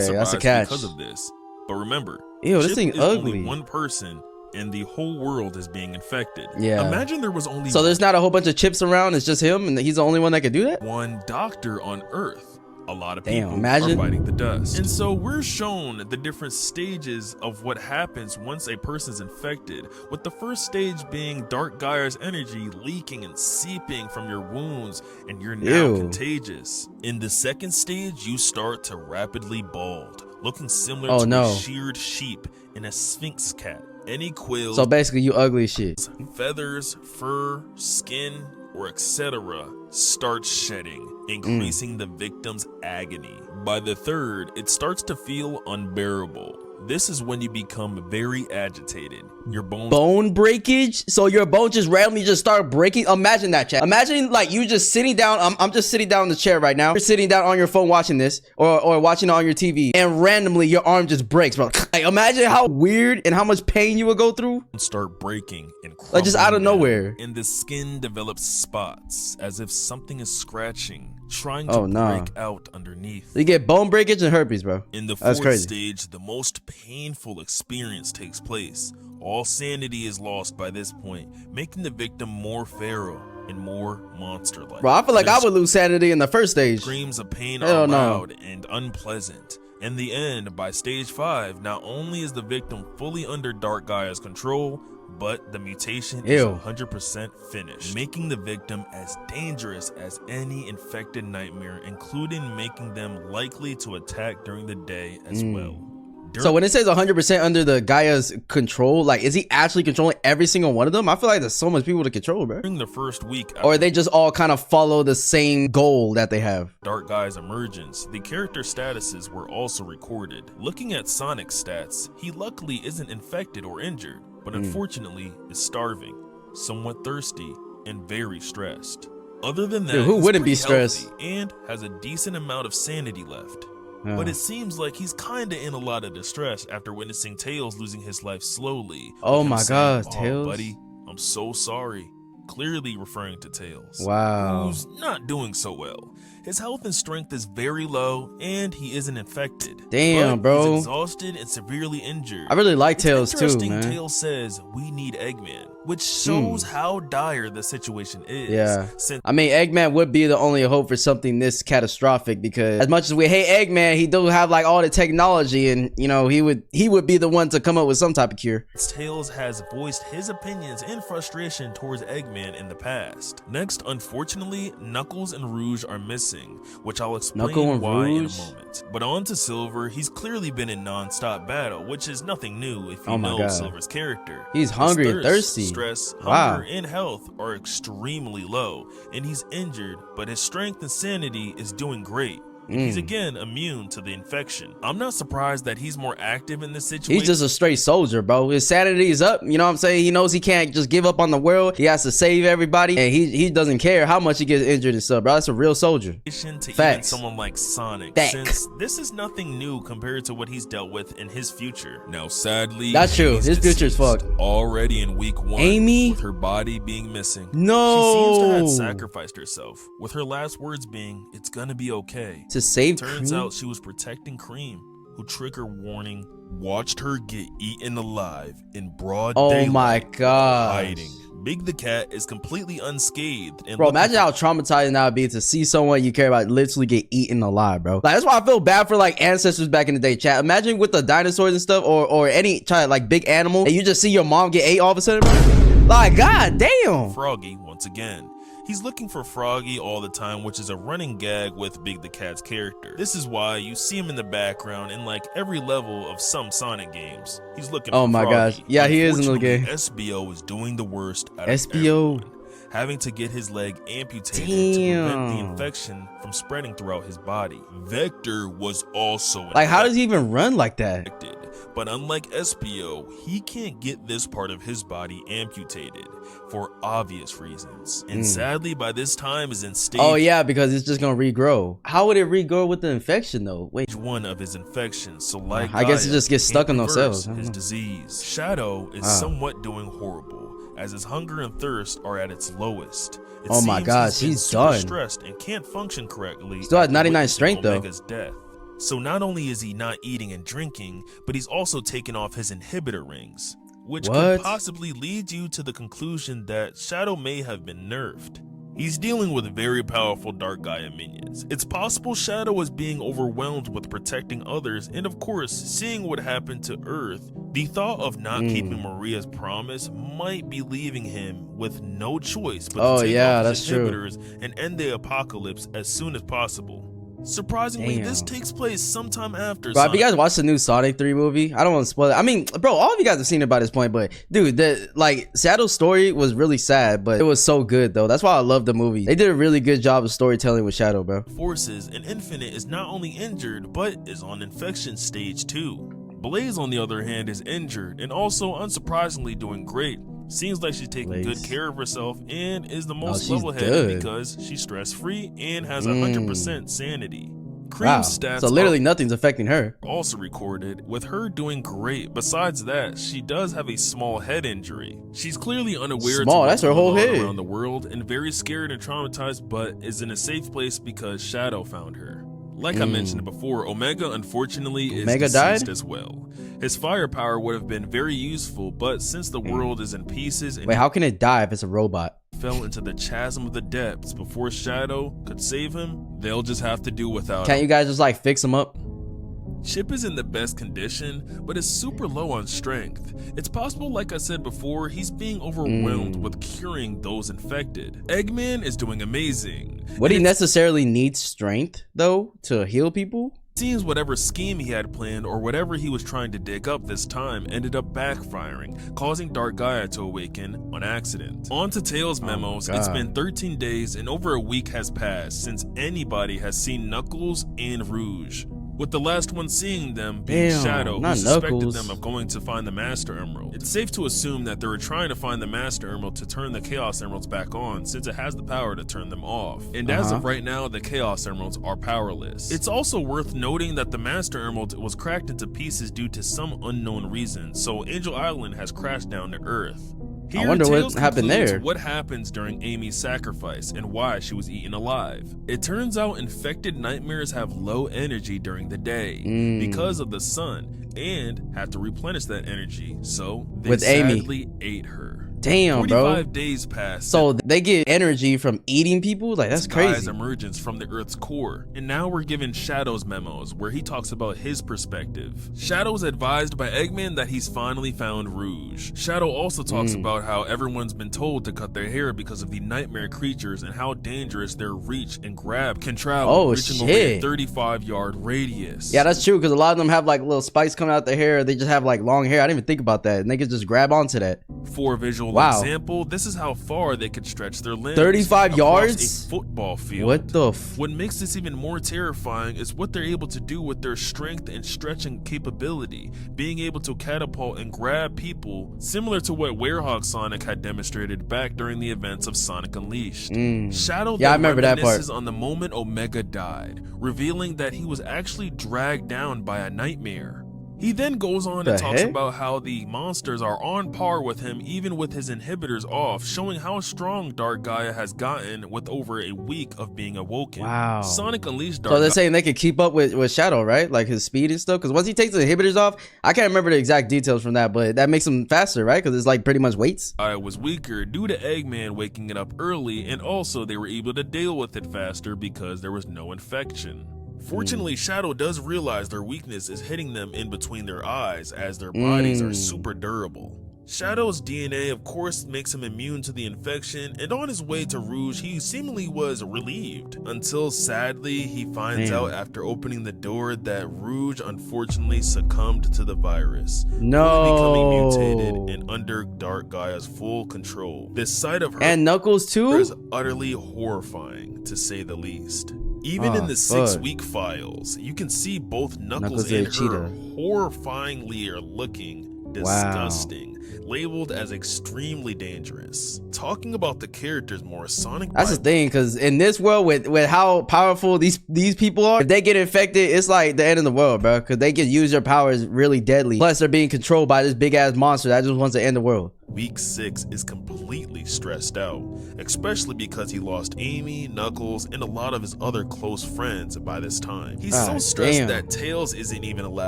Okay, that's a survives catch. because of this. But remember, Ew, this Chip thing is ugly. only one person and the whole world is being infected. Yeah. Imagine there was only So there's not a whole bunch of chips around, it's just him and he's the only one that can do that? one doctor on Earth. A lot of Damn, people imagine. are fighting the dust. And so we're shown the different stages of what happens once a person's infected, with the first stage being Dark Gaia's energy leaking and seeping from your wounds, and you're now Ew. contagious. In the second stage, you start to rapidly bald, looking similar Oh, to no. a sheared sheep and a sphinx cat. Any quills, So basically you ugly as shit. feathers, fur, skin, or etc. start shedding, increasing the victim's agony. By the third, it starts to feel unbearable. This is when you become very agitated. Your bones Bone breakage? So your bone just randomly just start breaking? Imagine that, chat. Imagine like you just sitting down. I'm just sitting down in the chair right now. You're sitting down on your phone watching this or watching it on your TV, and randomly your arm just breaks, bro. Like, imagine how weird and how much pain you would go through. start breaking and Like just out of crumbling down, nowhere. and the skin develops spots as if something is scratching, trying to Oh, nah. break out underneath. You get bone breakage and herpes, bro. In the That's fourth crazy. stage, the most painful experience takes place. All sanity is lost by this point, making the victim more feral and more monster-like. Bro, I feel like Their I would lose sanity in the first stage. screams of pain Hell are no. loud and unpleasant. In the end, by stage 5, not only is the victim fully under Dark Gaia's control, but the mutation is Ew. 100% finished, making the victim as dangerous as any infected nightmare, including making them likely to attack during the day as well. So when it says 100% under the Gaia's control, like, is he actually controlling every single one of them? I feel like there's so much people to control, bro. During the first week Or they just all kind of follow the same goal that they have. Dark Gaia's emergence, the character statuses were also recorded. Looking at Sonic's stats, he luckily isn't infected or injured, but unfortunately is starving, somewhat thirsty, and very stressed. Other than that, Dude, who he's wouldn't be pretty stressed? healthy and has a decent amount of sanity left. Yeah. But it seems like he's kinda in a lot of distress after witnessing Tails losing his life slowly. Oh with him my saying, God, "Oh, Tails." buddy, I'm so sorry." Clearly referring to Tails. Wow. Who's not doing so well. His health and strength is very low, and he isn't infected. Damn, but bro. He's exhausted and severely injured. I really like It's Tails too, interesting man. Tails says, "We need Eggman," which shows how dire the situation is. Yeah. Since I mean, Eggman would be the only hope for something this catastrophic, because as much as we hate Eggman, he do have like all the technology, and you know, he would be the one to come up with some type of cure. Tails has voiced his opinions and frustration towards Eggman in the past. Next, unfortunately, Knuckles and Rouge are missing, which I'll explain Knuckle and why Rouge? in a moment. But on to Silver, he's clearly been in non-stop battle, which is nothing new if you Oh my know God. Silver's character. He's His hungry and thirst, thirsty. stress, Wow. hunger, and health are extremely low, and he's injured, but his strength and sanity is doing great. And he's again immune to the infection. I'm not surprised that he's more active in this situation. He's just a straight soldier, bro. His sanity is up. You know what I'm saying? He knows he can't just give up on the world. He has to save everybody, and he doesn't care how much he gets injured and stuff, bro. That's a real soldier. To even Facts. someone like Sonic, Facts. since this is nothing new compared to what he's dealt with in his future. Now, sadly, That's true. Amy's His future's deceased fucked. already in week 1, Amy? with her body being missing. No. She seems to have sacrificed herself, with her last words being, "It's gonna be okay." To save Turns Cream? out she was protecting Cream, who, trigger warning, watched her get eaten alive in broad Oh daylight my while God. hiding. Big the Cat is completely unscathed. And Bro, looking imagine how traumatizing that would be to see someone you care about literally get eaten alive, bro. Like, that's why I feel bad for like ancestors back in the day, chat. Imagine with the dinosaurs and stuff, or any child, like big animal, and you just see your mom get ate all of a sudden, bro. Like, god damn. Froggy once again. He's looking for Froggy all the time, which is a running gag with Big the Cat's character. This is why you see him in the background in like every level of some Sonic games. He's looking Oh for my Froggy. gosh. Yeah, he is in the Unfortunately, game. SBO is doing the worst out of SBO. everyone, having to get his leg amputated to prevent the Damn. infection from spreading throughout his body. Vector was also Like, how does he even run like that? infected. But unlike SPO, he can't get this part of his body amputated for obvious reasons. And sadly, by this time is in stage Oh yeah, because it's just gonna regrow. How would it regrow with the infection though? Wait. 1 of his infections. So like I guess it Gaia, just gets stuck can't in those reverse cells. I don't his know. disease. Shadow is Wow. somewhat doing horrible, as his hunger and thirst are at its lowest. It Oh my seems gosh, been he's super done. stressed and can't function correctly. Still has after 99 witnessing strength, though. Omega's death. So not only is he not eating and drinking, but he's also taken off his inhibitor rings, which could possibly lead you to the conclusion that Shadow may have been nerfed. He's dealing with very powerful Dark Gaia minions. It's possible Shadow was being overwhelmed with protecting others, and of course, seeing what happened to Earth, the thought of not keeping Maria's promise might be leaving him with no choice but to take off his inhibitors and end the apocalypse as soon as possible. Surprisingly, this takes place sometime after. Bro, have you guys watched the new Sonic 3 movie? I don't want to spoil it. I mean, bro, all of you guys have seen it by this point, but dude, the Shadow's story was really sad, but it was so good though. That's why I love the movie. They did a really good job of storytelling with Shadow, bro. Forces and Infinite is not only injured, but is on infection stage 2. Blaze, on the other hand, is injured and also unsurprisingly doing great. Seems like she's taking good care of herself and is the most level-headed because she's stress-free and has 100% sanity. Cream's stats so literally nothing's affecting her. Also recorded, with her doing great. Besides that, she does have a small head injury. She's clearly unaware that's her whole head around the world and very scared and traumatized, but is in a safe place because Shadow found her. Like I mentioned before, Omega unfortunately is deceased as well. His firepower would have been very useful, but since the world is in pieces and wait, how can it die if it's a robot? Fell into the chasm of the depths before Shadow could save him, they'll just have to do without him. Can't you guys just like fix him up? Chip is in the best condition, but is super low on strength. It's possible, like I said before, he's being overwhelmed with curing those infected. Eggman is doing amazing. Would he necessarily need strength, though, to heal people? Seems whatever scheme he had planned or whatever he was trying to dig up this time ended up backfiring, causing Dark Gaia to awaken on accident. On to Tails' memos, it's been 13 days and over a week has passed since anybody has seen Knuckles and Rouge, with the last one seeing them being Shadow, who suspected them of going to find the Master Emerald. It's safe to assume that they were trying to find the Master Emerald to turn the Chaos Emeralds back on, since it has the power to turn them off. And as of right now, the Chaos Emeralds are powerless. It's also worth noting that the Master Emerald was cracked into pieces due to some unknown reason, so Angel Island has crashed down to Earth. Here, I wonder Tails what happened there. What happens during Amy's sacrifice and why she was eaten alive. It turns out infected nightmares have low energy during the day because of the sun and have to replenish that energy, so they sadly ate her. Damn, 45 days passed. So they get energy from eating people? Like, that's crazy. Gaia's emergence from the Earth's core. And now we're given Shadow's memos, where he talks about his perspective. Shadow's advised by Eggman that he's finally found Rouge. Shadow also talks about how everyone's been told to cut their hair because of the nightmare creatures and how dangerous their reach and grab can travel, reaching over a 35-yard radius. Yeah, that's true, because a lot of them have like little spikes coming out their hair. They just have like long hair. I didn't even think about that. And they could just grab onto that. For a visual example, this is how far they could stretch their limbs. 35 yards? A football field. What the What makes this even more terrifying is what they're able to do with their strength and stretching capability, being able to catapult and grab people, similar to what Werehog Sonic had demonstrated back during the events of Sonic Unleashed. Shadow then reminisces on the moment Omega died, revealing that he was actually dragged down by a nightmare. He then goes on and talks about how the monsters are on par with him even with his inhibitors off, showing how strong Dark Gaia has gotten with over a week of being awoken. Wow. Sonic Unleashed Dark So they're saying they could keep up with Shadow, right? Like his speed and stuff? Because once he takes the inhibitors off, I can't remember the exact details from that, but that makes him faster, right? Because it's like pretty much weights. I was weaker due to Eggman waking it up early, and also they were able to deal with it faster because there was no infection. Fortunately, Shadow does realize their weakness is hitting them in between their eyes, as their bodies are super durable. Shadow's DNA of course makes him immune to the infection, and on his way to Rouge he seemingly was relieved, until sadly he finds out after opening the door that Rouge unfortunately succumbed to the virus, becoming mutated and under Dark Gaia's full control. This sight of her and Knuckles too is utterly horrifying, to say the least. Even in the 6-week files, you can see both Knuckles and her horrifyingly are looking disgusting, labeled as extremely dangerous. Talking about the characters more, Sonic. That's the thing, because in this world, with how powerful these people are, if they get infected, it's like the end of the world, bro. Because they can use their powers really deadly. Plus, they're being controlled by this big ass monster that just wants to end the world. Week 6 is completely stressed out, especially because he lost Amy, Knuckles, and a lot of his other close friends by this time. He's so stressed that Tails isn't even allowed